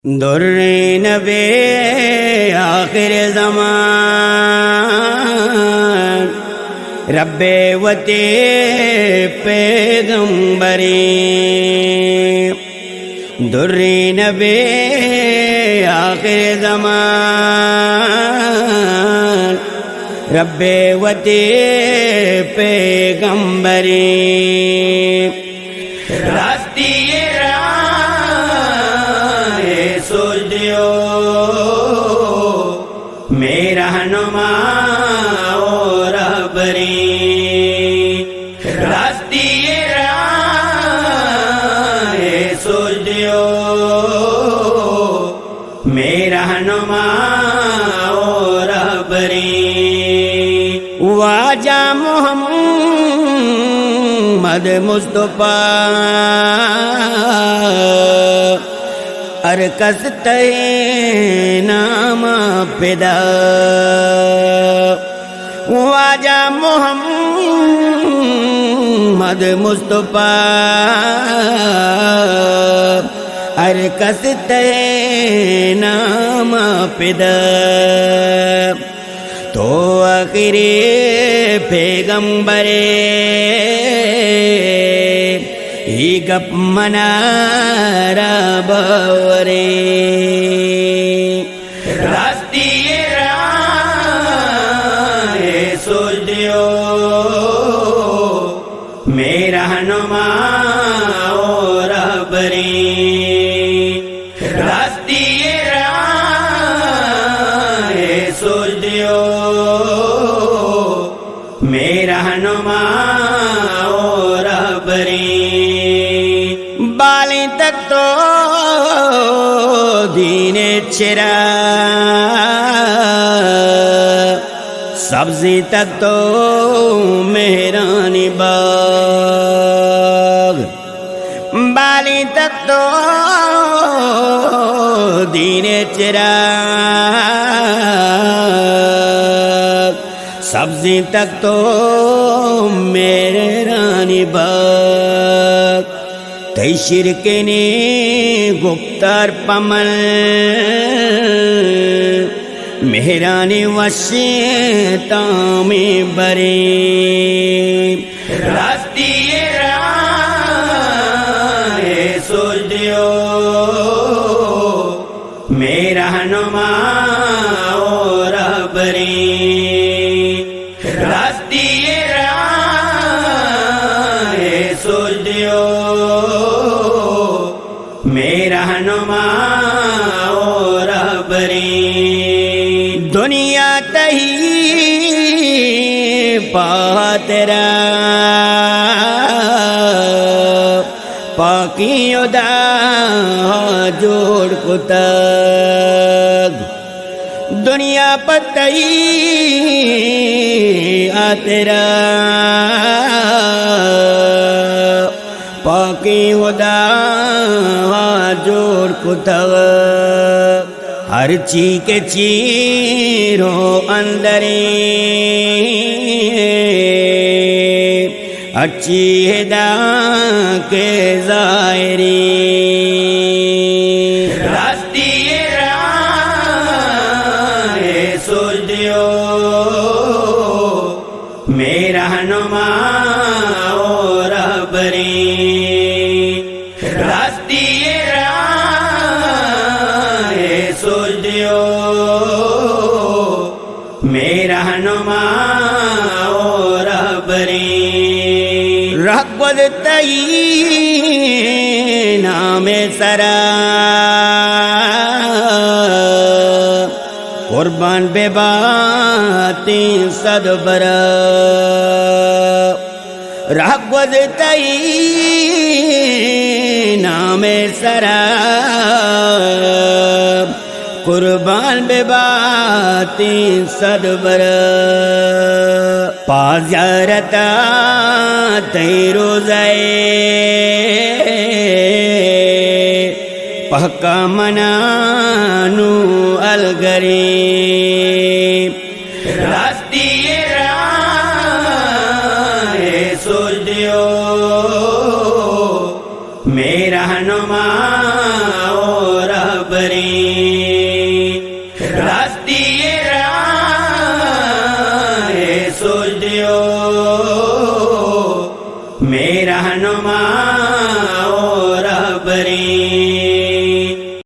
در نبی آخر زمان رب وتی پیغمبری در نبی آخر زمان رب وتی پیغمبری راستی میرا رہنما اور رہبری راستی راہ سوچ دیو میرا رہنما اور رہبری واجہ محمد مصطفیٰ ارکس تے نام پیدا واجہ محمد مصطفیٰ ارکس تے نام پیدا تو آخری پیغمبرے ہی گپ منارا باورے راستی راہ سوچ دیو میرا رہنما اور رہبری راستی راہ سوچ دیو میرا رہنما اور رہبری بالی تک تو دین چرا سبزی تک تو مہرانی باغ بالی تک تو دین چرا سبزی تک تو میرے رانی باغ تی شرکینی گپتار پمل مہرانی وشیتامی بری راستی راہ سوچ دیو میرا رہنما اور رہبری راستی راہ سوچ دیو میرا رہنما اور رہبری دنیا تہی پاترا پاکی ادا جوڑ کتگ دنیا پتہی آترا پاکی ادا جوڑ کتگ ہر چی کے چیرو اندری اچھی ہدا کے ظاہری راستی راہ سوچ دیو میرا رہنما اور رہبری راستی سوچ دیو میرا رہنما اور رہبری رغبت تئی نام سرا قربان بے باتیں صد برا رغبت تئی نام سرا قربان بے باتیں صد برا پازیارتا تی روزائے پہکا منانو الگری راستی راہ سوچ دیو میرا رہنما اور رہبری راستی راہ سوچ دیو میرا رہنما